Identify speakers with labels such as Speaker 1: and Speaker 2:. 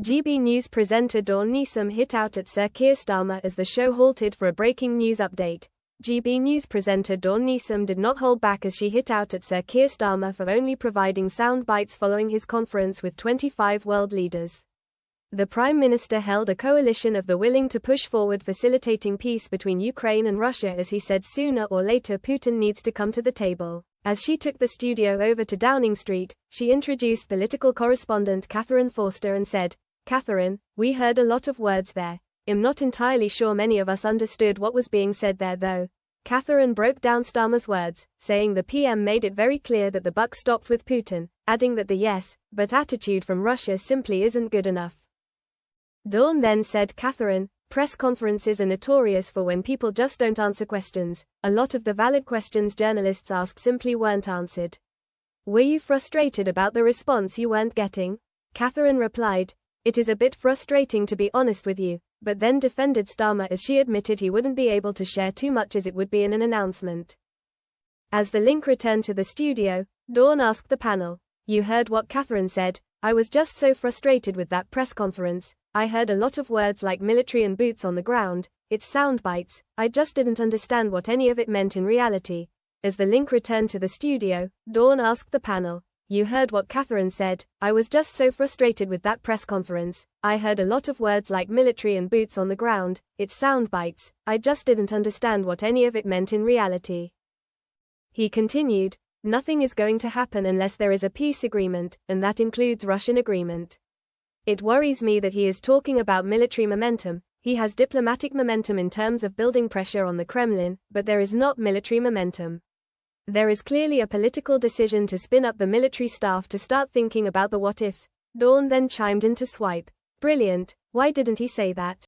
Speaker 1: GB News presenter Dawn Newsom hit out at Sir Keir Starmer as the show halted for a breaking news update. GB News presenter Dawn Newsom did not hold back as she hit out at Sir Keir Starmer for only providing sound bites following his conference with 25 world leaders. The Prime Minister held a coalition of the willing to push forward facilitating peace between Ukraine and Russia as he said sooner or later Putin needs to come to the table. As she took the studio over to Downing Street, she introduced political correspondent Catherine Forster and said, "Catherine, we heard a lot of words there. I'm not entirely sure many of us understood what was being said there though." Catherine broke down Starmer's words, saying the PM made it very clear that the buck stopped with Putin, adding that the yes, but attitude from Russia simply isn't good enough. Dawn then said, "Catherine, press conferences are notorious for when people just don't answer questions. A lot of the valid questions journalists asked simply weren't answered. Were you frustrated about the response you weren't getting?" Catherine replied, "It is a bit frustrating to be honest with you," but then defended Starmer as she admitted he wouldn't be able to share too much as it would be in an announcement. As the link returned to the studio, Dawn asked the panel, "You heard what Catherine said. I was just so frustrated with that press conference. I heard a lot of words like military and boots on the ground. It's sound bites. I just didn't understand what any of it meant in reality." As the link returned to the studio, Dawn asked the panel, "You heard what Catherine said. I was just so frustrated with that press conference. I heard a lot of words like military and boots on the ground. It's sound bites. I just didn't understand what any of it meant in reality." He continued, "Nothing is going to happen unless there is a peace agreement, and that includes Russian agreement. It worries me that he is talking about military momentum. He has diplomatic momentum in terms of building pressure on the Kremlin, but there is not military momentum. There is clearly a political decision to spin up the military staff to start thinking about the what-ifs." Dawn then chimed in to swipe, "Brilliant, why didn't he say that?"